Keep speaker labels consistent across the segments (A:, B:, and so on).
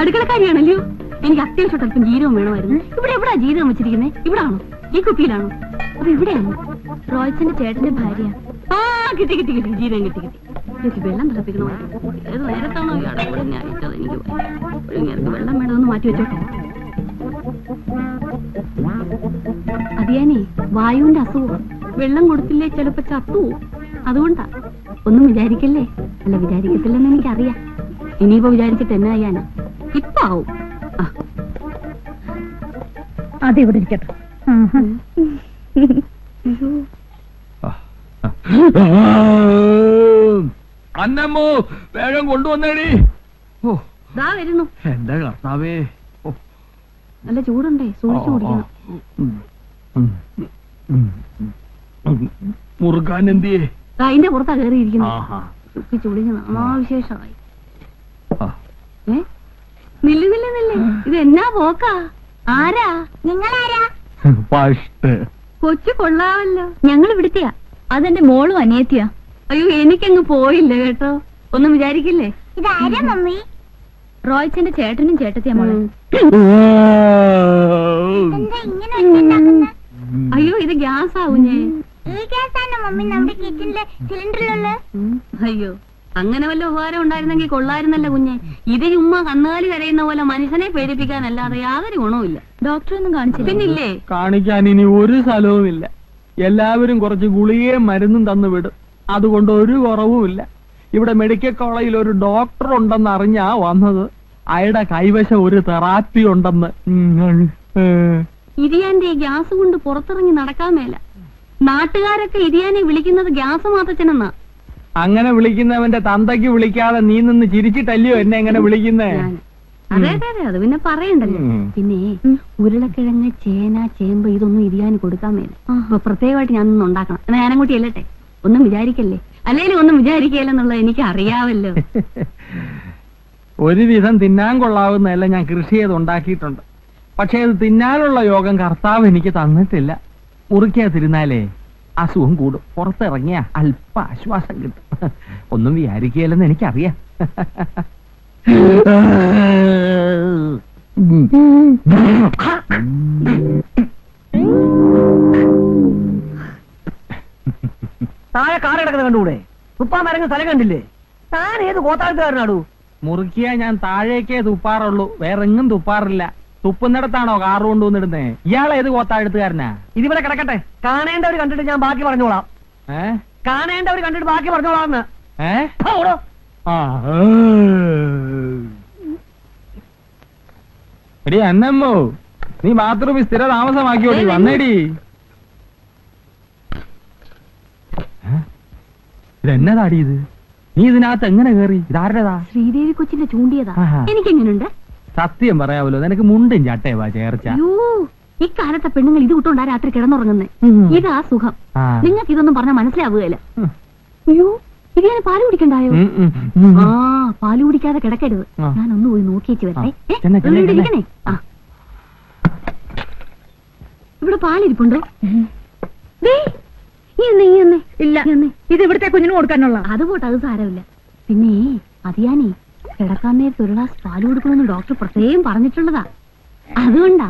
A: അടുക്കളക്കാരിയാണല്ലോ. എനിക്ക് അത്യാവശ്യം അല്പം ജീരകം വേണമായിരുന്നു. ഇവിടെ എവിടാ ജീരകം വെച്ചിരിക്കുന്നത്? ഇവിടെ ആണോ? ഈ കുപ്പിയിലാണോ? അത് എവിടെയാണോ?
B: റോയ്ച്ചന്റെ ചേട്ടന്റെ ഭാര്യ.
A: ആ കിട്ടി കിട്ടി കിട്ടി, ജീരകം കിട്ടി കിട്ടി. എനിക്ക് വെള്ളം തിളപ്പിക്കണമായിരുന്നു. ഏത് നേരത്താണോ ഇയാളെ ഇവിടെ ഞാൻ അയച്ചത്? എനിക്ക് വെള്ളം വേണമെന്ന് മാറ്റി വെച്ചോട്ടെ. അതിയാനേ വായുവിന്റെ അസുഖം. വെള്ളം കൊടുത്തില്ലേ ചിലപ്പോ ചത്തു. അതുകൊണ്ടാ. ഒന്നും വിചാരിക്കല്ലേ. അല്ല, വിചാരിക്കത്തില്ലെന്ന് എനിക്കറിയാം. ഇനിയിപ്പോ വിചാരിച്ചിട്ട് എന്നാ ചെയ്യാനാ? ഇപ്പൊ ആവും.
B: അതെവിടെ ഇരിക്കട്ടെ.
C: അന്നമ്മോ, വേഗം കൊണ്ടുവന്നേടി.
A: ദാ വരുന്നു.
C: എന്റെ കർത്താവേ,
A: നല്ല ചൂടുണ്ടേ, സൂക്ഷിച്ചു കുടിക്കണം.
C: മുറുക്കാൻ എന്തിയേ?
A: അതിന്റെ പുറത്താ കയറിയിരിക്കുന്നു. സൂക്ഷിച്ചു കുടിക്കണം. വിശേഷമായി. നില്ല് നില്ല് നില്ല്. ഇത് എന്നാ പോക്കാ? ആരാ നിങ്ങളാരാ? കൊച്ചു കൊള്ളാമല്ലോ.
B: ഞങ്ങൾ ഇവിടുത്തെയാ. അതെന്റെ മോളും അനിയത്തിയാ.
A: അയ്യോ, എനിക്കങ്ങ് പോയില്ല കേട്ടോ. ഒന്നും വിചാരിക്കില്ലേ.
B: ഇതാരാ മമ്മി? റോയ്ച്ചന്റെ ചേട്ടനും ചേട്ടത്തിയാ മോളെ.
A: അയ്യോ, ഇത് ഗ്യാസ് ആവുഞ്ഞേ. അയ്യോ, അങ്ങനെ വല്ല ഉപകാരം ഉണ്ടായിരുന്നെങ്കിൽ കൊള്ളായിരുന്നല്ലോ കുഞ്ഞെ. ഇത് ചുമ്മാ കന്നുകാലി കരയുന്ന പോലെ മനുഷ്യനെ പേടിപ്പിക്കാനല്ലാതെ യാതൊരു ഗുണവുമില്ല.
B: ഡോക്ടറൊന്നും കാണിച്ചില്ല.
A: പിന്നില്ലേ,
C: കാണിക്കാൻ ഇനി ഒരു സ്ഥലവുമില്ല. എല്ലാവരും കുറച്ച് ഗുളികയും മരുന്നും തന്നു വിടും. അതുകൊണ്ട് ഒരു കുറവുമില്ല. ഇവിടെ മെഡിക്കൽ കോളേജിൽ ഒരു ഡോക്ടർ ഉണ്ടെന്ന് അറിഞ്ഞാ വന്നത്. അയാളുടെ കൈവശം ഒരു തെറാപ്പി ഉണ്ടെന്ന്.
A: ഇരിയാന്റെ ഗ്യാസ് കൊണ്ട് പുറത്തിറങ്ങി നടക്കാൻ മേല. നാട്ടുകാരൊക്കെ ഇരിയാനെ വിളിക്കുന്നത് ഗ്യാസ് മാത്തച്ഛനെന്നാ.
C: അങ്ങനെ വിളിക്കുന്നവന്റെ തന്തയ്ക്ക് വിളിക്കാതെ നീ നിന്ന് ചിരിച്ചിട്ടല്ലയോ എന്നെ എങ്ങനെ വിളിക്കുന്നേ?
A: അതെ അതെ അതെ, അത് പിന്നെ പറയണ്ടല്ലോ. പിന്നെ ഉരുളക്കിഴങ്ങ്, ചേന, ചേമ്പ് ഇതൊന്നും ഇരിയാന് കൊടുക്കാൻ മേല. അപ്പൊ പ്രത്യേകമായിട്ട് ഞാനൊന്നും ഉണ്ടാക്കണം. എന്നാ ഞാനങ്ങോട്ട് ചെല്ലട്ടെ. ഒന്നും വിചാരിക്കല്ലേ. അല്ലേലും ഒന്നും വിചാരിക്കല്ലെന്നുള്ളത് എനിക്ക് അറിയാവല്ലോ.
C: ഒരുവിധം തിന്നാൻ കൊള്ളാവുന്നതല്ല ഞാൻ കൃഷി ചെയ്ത് ഉണ്ടാക്കിയിട്ടുണ്ട്. പക്ഷെ അത് തിന്നാനുള്ള യോഗം കർത്താവ് എനിക്ക് തന്നിട്ടില്ല. മുറിക്കാതിരുന്നാലേ അസുഖം കൂടും. പുറത്തിറങ്ങിയ അല്പ ആശ്വാസം കിട്ടും. ഒന്നും വിചാരിക്കുകയല്ലെന്ന് എനിക്കറിയാം.
D: താഴെ കാർ കിടക്കുന്ന കണ്ടുകൂടെ? തുപ്പാൻ മരങ്ങ് സ്ഥലം കണ്ടില്ലേ? താൻ ഏത് കോത്താഴ്ത്തുകാരനാടു?
C: മുറുക്കിയാ ഞാൻ താഴേക്കേ തുപ്പാറുള്ളൂ, വേറെങ്ങും തുപ്പാറില്ല. തുപ്പുന്നിടത്താണോ കാറ് കൊണ്ടുവന്നിടുന്നേ? ഇയാളേത് കോത്താഴ്ത്തുകാരനാ?
D: ഇതിവിടെ കിടക്കട്ടെ. കാണേണ്ടവർ കണ്ടിട്ട് ഞാൻ ബാക്കി പറഞ്ഞോളാം. കാണേണ്ടവർ കണ്ടിട്ട് ബാക്കി പറഞ്ഞോളാം.
C: എടി അന്നമ്മോ, നീ ബാത്റൂമിൽ സ്ഥിര താമസമാക്കിയോടി. വന്നേടി. ഇതെന്നതാടി ഇത്? നീ ഇതിനകത്ത് എങ്ങനെ കേറി? ഇതാരുടേതാ?
A: ശ്രീദേവി കൊച്ചിന്റെ ചൂണ്ടിയതാ. എനിക്കെങ്ങനുണ്ട്?
C: സത്യം പറയാവല്ലോ, നിനക്ക് മുണ്ടും ചട്ടയവാ ചേർച്ച.
A: ഇക്കാലത്തെ പെണ്ണുങ്ങൾ ഇത് വിട്ടോണ്ടാ രാത്രി കിടന്നുറങ്ങുന്നേ. ഇതാ സുഖം. നിങ്ങൾക്ക് ഇതൊന്നും പറഞ്ഞാൽ മനസ്സിലാവുകയല്ല. അയ്യോ, ഇത് ഞാൻ പാല് കുടിക്കണ്ടായോ? പാല് കുടിക്കാതെ കിടക്കരുത്. ഞാനൊന്ന് പോയി നോക്കിയേച്ച് വരട്ടെ. ഇരിക്കണേ. ഇവിടെ പാലിരിപ്പുണ്ടോ?
B: ഇല്ല, ഇത് ഇവിടുത്തെ കുഞ്ഞിന് കൊടുക്കാനുള്ള.
A: അത് പോട്ടെ, അത് സാരമില്ല. പിന്നെ അതിയാനേ കിടക്കാൻ നേരത്തെ ഒരു ഗ്ലാസ് പാല് കൊടുക്കണമെന്ന് ഡോക്ടർ പ്രത്യേകം പറഞ്ഞിട്ടുള്ളതാ. അതുകൊണ്ടാ.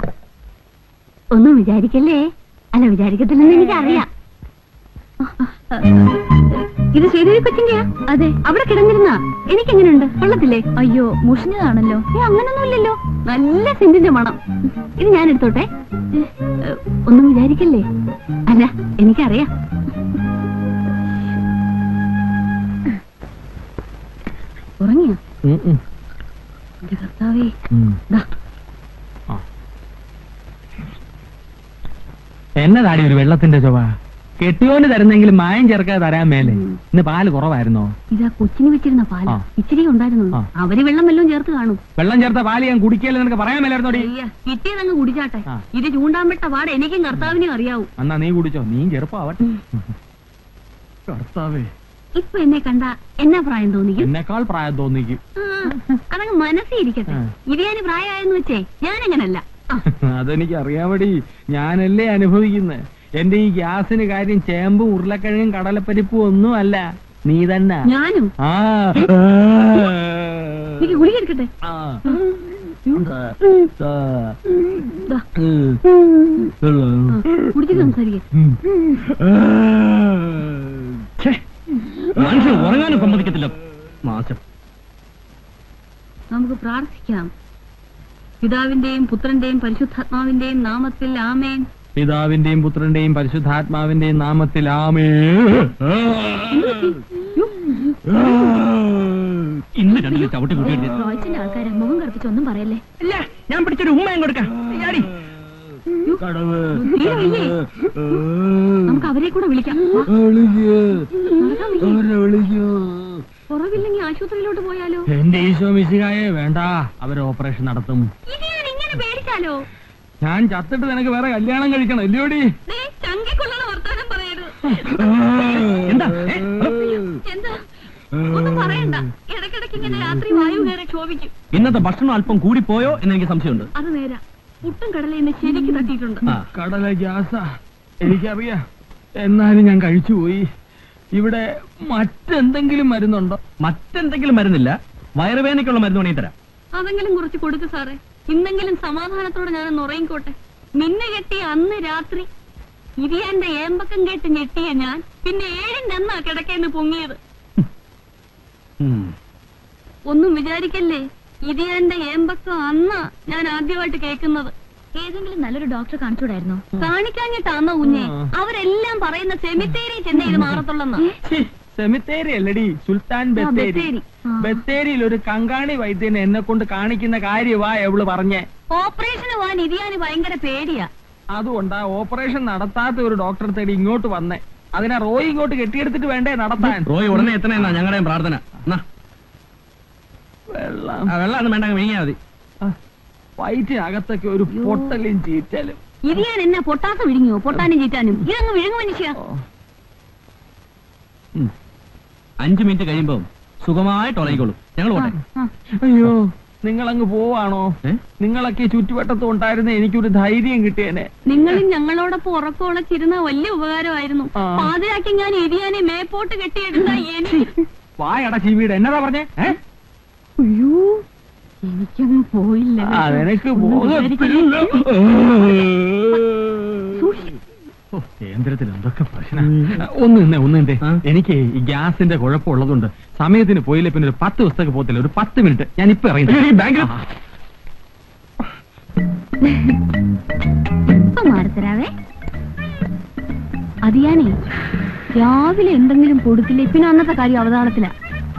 A: ഒന്നും വിചാരിക്കല്ലേ. അല്ല, വിചാരിക്കത്തില്ലെന്ന് എനിക്കറിയാം. ഇത് ശ്രീദേവി കൊച്ചിന്റെയാ? അതെ. അവിടെ കിടന്നിരുന്ന എനിക്കെങ്ങനെയുണ്ട്? കൊള്ളത്തില്ലേ?
B: അയ്യോ, മുഷിഞ്ഞതാണല്ലോ.
A: അങ്ങനൊന്നുമില്ലല്ലോ, നല്ല സെന്റിന്റെ മണം. ഇത് ഞാൻ എടുത്തോട്ടെ. ഒന്നും വിചാരിക്കല്ലേ. അല്ല, എനിക്കറിയാം. ഉറങ്ങിയോ? എന്റെ കർത്താവേ.
C: എന്നതാടി ഒരു വെള്ളത്തിന്റെ ചൊവ്വ? കെട്ടിയോന് തരുന്നെങ്കിലും മായം ചേർക്കാതെ തരാൻ മേലെ. ഇന്ന് പാല് കുറവായിരുന്നോ?
A: ഇതാ കൊച്ചിന് വെച്ചിരുന്ന പാല് ഇച്ചിരി ഉണ്ടായിരുന്നു. അവര് വെള്ളം വല്ലതും ചേർത്ത് കാണും.
C: വെള്ളം ചേർത്ത പാല് ഞാൻ കുടിക്കല്ലേ നിനക്ക് പറയാൻ മേലായിരുന്നോടി?
A: കിട്ടിയതങ്ങ് കുടിച്ചാട്ടെ. ഇത് ചൂണ്ടാൻ വിട്ട പാട് എനിക്കും കർത്താവിനും അറിയാവൂ.
C: എന്നാ നീ കുടിച്ചോ, നീ ചെറുപ്പാവട്ടെ. കർത്താവേ,
A: ഇപ്പൊ എന്നെ കണ്ട എന്നാ പ്രായം തോന്നിക്കും?
C: എന്നെക്കാൾ പ്രായം തോന്നിക്കും.
A: അതങ്ങ് മനസ്സിരിക്കട്ടെ. ഇരിയാന് പ്രായമായെന്ന് വെച്ചേ ഞാനങ്ങനല്ല.
C: അതെനിക്ക് അറിയാമടി, ഞാനല്ലേ അനുഭവിക്കുന്നത്. എന്റെ ഈ ഗ്യാസിന് കാര്യം ചേമ്പും ഉരുളക്കിഴങ്ങും കടലപ്പരിപ്പും ഒന്നും അല്ല, നീ തന്നെ.
A: ഞാനും
C: ആ
A: എനിക്ക് ഗുളിക എടുക്കട്ടെ. കുടിച്ചിട്ട് സംസാരിക്കേ.
C: മനുഷ്യൻ ഉറങ്ങാനും സമ്മതിക്കത്തില്ല. മാസം
A: നമുക്ക് പ്രാർത്ഥിക്കാം. പിതാവിന്റെയും പുത്രന്റെയും പരിശുദ്ധാത്മാവിന്റെയും നാമത്തിൽ ആമേൻ.
C: പിതാവിന്റെയും പുത്രന്റെയും പരിശുദ്ധാത്മാവിന്റെയും നാമത്തിൽ ആമേൻ. ഇന്ന് രണ്ടിലും ചവിട്ടി കൂട്ടി.
B: റോയ്ച്ചന്റെ ആൾക്കാരെ മുഖം കറുപ്പിച്ച് ഒന്നും പറയല്ലേ.
C: ഇല്ല, ഞാൻ പിടിച്ചൊരു ഉമ്മയും കൊടുക്കാം.
A: നമുക്ക് അവരെ കൂടെ വിളിക്കാം. കുറവില്ലെങ്കിൽ ആശുപത്രിയിലോട്ട് പോയാലോ?
C: എന്റെ ഈശോ മിശിഹായെ, വേണ്ട, അവര് ഓപ്പറേഷൻ നടത്തും.
A: ഇങ്ങനെ പേടിച്ചാലോ?
C: ഞാൻ ചത്തിട്ട് നിനക്ക് വേറെ കല്യാണം കഴിക്കണം, ഇല്ലയോടി?
A: ചങ്കിക്കൊള്ളുന്ന വർത്താനം പറയരുത്.
C: എന്താ
A: എന്താ ഒന്നും പറയണ്ട. ഇടയ്ക്കിടയ്ക്ക് ഇങ്ങനെ രാത്രി വായു കയറി ക്ഷോഭിക്കും.
C: ഇന്നത്തെ ഭക്ഷണം അല്പം കൂടിപ്പോയോ എന്ന് എനിക്ക് സംശയമുണ്ട്.
A: അത് നേരാ. പുട്ടും കടല എന്നെ ശരിക്ക് തട്ടിയിട്ടുണ്ട്.
C: കടല ഗ്യാസാ, എനിക്കറിയാം. എന്നാലും ഞാൻ കഴിച്ചുപോയി. ഇവിടെ മറ്റെന്തെങ്കിലും മരുന്നുണ്ടോ? മറ്റെന്തെങ്കിലും മരുന്നില്ല. വയറുവേദനയ്ക്കുള്ള മരുന്ന് വേണമെങ്കിൽ തരാം.
A: അതെങ്കിലും കുറച്ച് കൊടുക്ക് സാറേ. ഇന്നെങ്കിലും സമാധാനത്തോടെ ഞാനൊന്ന് ഉറങ്ങിക്കോട്ടെ. മിന്നു കെട്ടിയ അന്ന് രാത്രി ഇരിയാന്റെ ഏമ്പക്കം കേട്ട് ഞെട്ടിയ ഞാൻ പിന്നെ 7 അന്നാ കിടക്കേന്ന് പൊങ്ങിയത്. ഒന്നും വിചാരിക്കല്ലേ, ഇരിയാന്റെ ഏമ്പക്കം അന്നാ ഞാൻ ആദ്യമായിട്ട് കേൾക്കുന്നത്.
B: ഏതെങ്കിലും നല്ലൊരു ഡോക്ടറെ കാണിച്ചൂടായിരുന്നോ?
A: കാണിക്കാഞ്ഞിട്ടാന്നോ കുഞ്ഞെ? അവരെല്ലാം പറയുന്ന സെമിത്തേരി ചെന്നൈ ഇത് മാറത്തുള്ളെന്നാ.
C: സെമിത്തേരി അല്ലടി, സുൽത്താൻ ബത്തേരി. ബത്തേരിയിൽ ഒരു കങ്കാണി വൈദ്യനെ എന്നെ കൊണ്ട് കാണിക്കുന്ന കാര്യവാ എവള് പറഞ്ഞേ.
A: ഓപ്പറേഷന് പോവാൻ ഇരിയാന് ഭയങ്കര പേടിയാ.
C: അതുകൊണ്ടാ ഓപ്പറേഷൻ നടത്താത്ത ഒരു ഡോക്ടറെ തേടി ഇങ്ങോട്ട് വന്നേ. അതിനാ റോയ് ഇങ്ങോട്ട് കെട്ടിയെടുത്തിട്ട് വേണ്ടേ നടത്താൻ.
E: റോയ് ഉടനെ എത്തണെന്നാ ഞങ്ങളുടെയും പ്രാർത്ഥന. വെള്ളം വേണ്ട, വിഴിഞ്ഞാ മതി.
C: വയറ്റിനകത്തൊക്കെ ഒരു പൊട്ടലും ചീറ്റലും.
A: ഇരിയാൻ എന്നെ പൊട്ടാത്ത വിഴുങ്ങിയോ? പൊട്ടാനും ചീറ്റാനും ഇതങ്ങ് വിഴുങ്ങു മനുഷ്യ.
E: 5 മിനിറ്റ് കഴിയുമ്പോ സുഖമായിട്ട് ഉറങ്ങിക്കോളും. ഞങ്ങൾ പോട്ടെ.
C: അയ്യോ, നിങ്ങളങ്ങ് പോവാണോ? നിങ്ങളൊക്കെ ചുറ്റുവട്ടത്ത് ഉണ്ടായിരുന്ന എനിക്കൊരു ധൈര്യം കിട്ടിയേനെ.
A: നിങ്ങളും ഞങ്ങളോടൊപ്പം ഉറക്കമുളച്ചിരുന്ന വലിയ ഉപകാരമായിരുന്നു. പാതിരാക്കി ഞാൻ ഇരിയാനെ മേപ്പോട്ട് കെട്ടിയെടുത്ത എനിക്ക്.
C: വായടച്ചി വീട് എന്നതാ പറഞ്ഞേ?
A: അയ്യോ, എനിക്കങ്ങ് പോയില്ല.
C: നിനക്ക് കേന്ദ്രത്തിൽ എന്തൊക്കെ പ്രശ്നം. ഒന്നിന്റെ എനിക്ക് ഈ ഗ്യാസിന്റെ കുഴപ്പമുള്ളതുകൊണ്ട് സമയത്തിന് പോയില്ല. പിന്നെ ഒരു 10 ദിവസത്തേക്ക് പോകത്തില്ല. ഒരു 10 മിനിറ്റ് ഞാൻ ഇപ്പൊ ഇറങ്ങി ബാങ്കിൽ.
A: മാറത്തരാവേ. അത് ഞാനേ രാവിലെ എന്തെങ്കിലും കൊടുത്തില്ലേ പിന്നെ അന്നത്തെ കാര്യം അവതാളത്തില.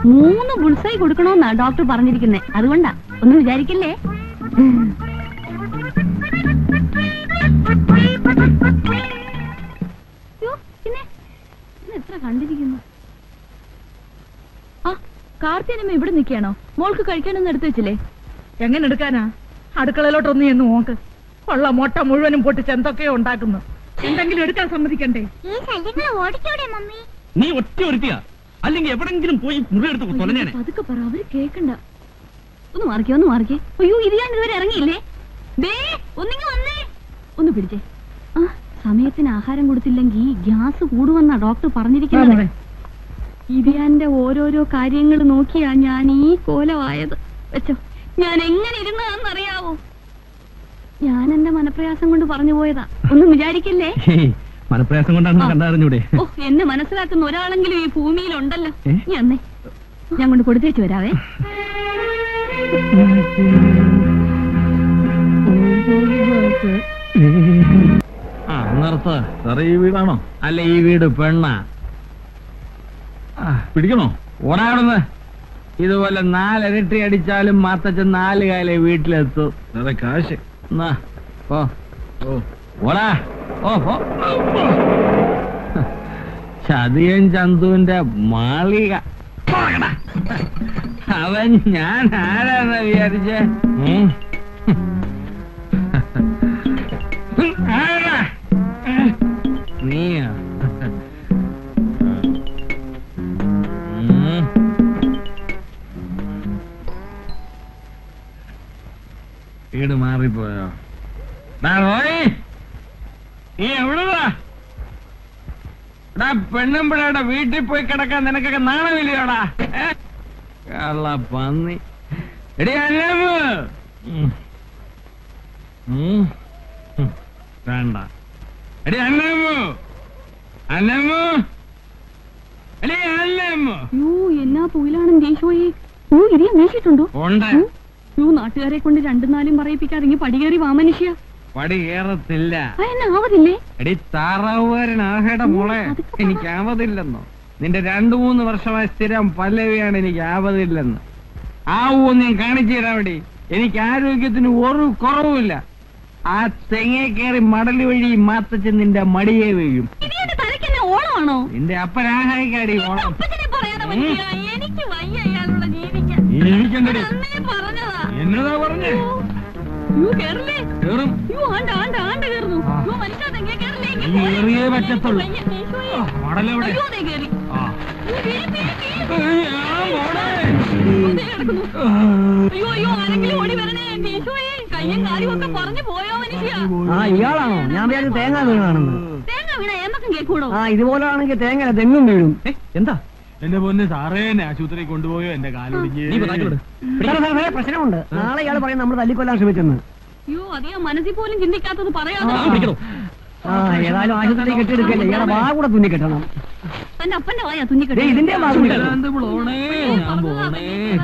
A: 3 ബുൾസൈ കൊടുക്കണമെന്നാ ഡോക്ടർ പറഞ്ഞിരിക്കുന്നേ. അതുകൊണ്ടാ, ഒന്നും വിചാരിക്കല്ലേ. പിന്നെ എത്ര കണ്ടിരിക്കുന്നു.
B: ആ, കാർത്തിയനമ്മ ഇവിടെ നിൽക്കുകയാണോ? മോൾക്ക് കഴിക്കാനൊന്നും എടുത്തു വെച്ചില്ലേ?
F: എങ്ങനെ എടുക്കാനാ? അടുക്കളയിലോട്ടൊന്നും എന്ന് നോക്ക്. ഉള്ള മുട്ട മുഴുവനും പൊട്ടിച്ച് എന്തൊക്കെയോ ഉണ്ടാക്കുന്നു. എന്തെങ്കിലും എടുക്കാൻ സമ്മതിക്കണ്ടേ?
E: നീ ഒറ്റ ഒരുത്തിയാ, അല്ലെങ്കിൽ എവിടെങ്കിലും പോയി മുറിയെടുത്ത് തൊലഞ്ഞേനെ.
B: പതുക്കെ പറ, അവര് കേക്കണ്ട.
A: ഒന്ന് മാറിക്കേ. അയ്യോ, ഇരിയാണ്ട് ഇതുവരെ ഇറങ്ങിയില്ലേ? ദേ ഒന്നിങ്ങ് വന്നേ. ഒന്ന് പിടിച്ചേ. ആ, സമയത്തിന് ആഹാരം കൊടുത്തില്ലെങ്കിൽ ഗ്യാസ് കൂടുമെന്നാ ഡോക്ടർ പറഞ്ഞിരിക്കുന്നത്. ഇരിയാന്റെ ഓരോരോ കാര്യങ്ങൾ നോക്കിയാ ഞാൻ ഈ കോലമായത്. വെച്ചോ, ഞാൻ എങ്ങനെ ഇരുന്നതാണെന്നറിയാവോ? ഞാൻ എന്റെ മനപ്രയാസം കൊണ്ട് പറഞ്ഞു പോയതാ, ഒന്നും വിചാരിക്കല്ലേ.
E: മനപ്രയാസം കൊണ്ടാണ് കണ്ടറിഞ്ഞൂടെ?
A: ഓ, എന്നെ മനസ്സിലാക്കുന്ന ഒരാളെങ്കിലും ഈ ഭൂമിയിലുണ്ടല്ലോ. ഞാൻ കൊണ്ട് കൊടുത്തേച്ചു വരാവേ.
C: നിർത്ത്. ഈ വീടാണോ? അല്ല, ഈ വീട് പെണ്ണാ. പിടിക്കണോ? ഓടാടുന്ന്. ഇതുപോലെ 4 ഇരട്ടി അടിച്ചാലും മാത്തച്ഛൻ 4 കാലേ വീട്ടിലെത്തും. അതെ, കാശ് എന്നാ ഓടാ. ചതിയൻ ചന്തുവിന്റെ മാളിക. അവൻ ഞാൻ ആരാന്ന് വിചാരിച്ചേ? നീയാ? വീട് മാറിപ്പോയോ? നീ എവിടുവാ? പെണ്ണുമ്പിഴയുടെ വീട്ടിൽ പോയി കിടക്കാൻ നിനക്കൊക്കെ നാണമില്ലയോടാ? കള്ള പന്നി. എടി അല്ലവ്, വേണ്ട. എടി അന്നമ്മോ, അന്നമ്മോ, എടി അന്നമ്മോ.
A: യോ എന്നാ പൂയിലാണെന്ന് ദേശോയെ. യോ ഇരിയാൻ വീശിട്ടുണ്ടോ?
C: ഉണ്ട്.
A: യോ നാട്ടുകാരെ കൊണ്ട് രണ്ടും നാലും പറയിപ്പിക്കാതെ പടികേറി വാ മനുഷ്യ.
C: പടി കേറത്തില്ല.
A: എന്നെ ആവതില്ലേ?
C: എടി താറാവുകാരനാകേട മോളെ, എനിക്ക് ആവതില്ലെന്നോ? നിന്റെ 2-3 വർഷമായി സ്ഥിരം പല്ലവിയാണ് എനിക്ക് ആവതില്ലെന്ന്. ആവൂന്ന് ഞാൻ കാണിച്ചു തരാമടി. എനിക്ക് ആരോഗ്യത്തിന് ഒരു കുറവുമില്ല. ആ തെങ്ങേ കയറി മടല് വഴി മാത്തച്ഛൻ നിന്റെ മടിയെ വീഴും.
A: തലക്കെന്നെ ഓളമാണോ?
C: നിന്റെ അപ്പനാഹായിക്കാടി ഓണം.
A: എനിക്ക് വയ്യ അയാളുള്ള ജീവിക്കാൻ.
C: എനിക്കുണ്ടടി.
A: പറഞ്ഞതാ.
C: എന്നതാ പറഞ്ഞേ?
A: യോ കേറില്ലേ?
C: കേറും.
A: യോ ആണ്ട ആണ്ട ആണ്ട കേറുന്നു. യോ മനുഷ്യ തെങ്ങേ കേറില്ലേ?
C: കേറിയേ പറ്റത്തുള്ളൂ. മടലെവിടെ?
A: അയ്യോ ദേ കേറി. അയ്യോ അയ്യോ ആരെങ്കിലും ഓടി വരണേ. യേശുവേ കയ്യും കാലും ഒക്കെ പറഞ്ഞു പോയോ മനുഷ്യ?
D: ആ ഇയാളാണോ? ഞാൻ വിചാരിച്ചു തേങ്ങ വീണാണെന്ന്.
A: തേങ്ങ വീണ എന്നൊക്കെ കേൾക്കൂടോ?
D: ആ ഇതുപോലാണെങ്കിൽ തേങ്ങ തെങ്ങും വീഴും.
E: എന്താ
C: എന്റെ പൊന്ന് സാറേ, എന്നെ ആശുപത്രി കൊണ്ടുപോയോ? എന്റെ കാലൊടിഞ്ഞ്.
E: നീ കാട്ടിവിട്.
D: പ്രശ്നമുണ്ട്. നാളെ ഇയാൾ പറയും നമ്മൾ തല്ലിക്കൊല്ലാൻ ശ്രമിച്ചെന്ന്.
A: അയ്യോ അധികം മനസ്സിൽ പോലും ചിന്തിക്കാത്തത് പറയാതെ.
E: പിടിക്കണോ?
D: ആ ഏതായാലും ആശുപത്രി കെട്ടിയെടുക്കല്ലേ, ഇയാളെ വാ കൂടെ തുന്നി കെട്ടണം.
A: തന്റെ അപ്പന്റെ വായാ തുന്നിക്കെട്ടി.
D: ഇതിന്റെ ഭാഗം
C: ഞാൻ പോണേ.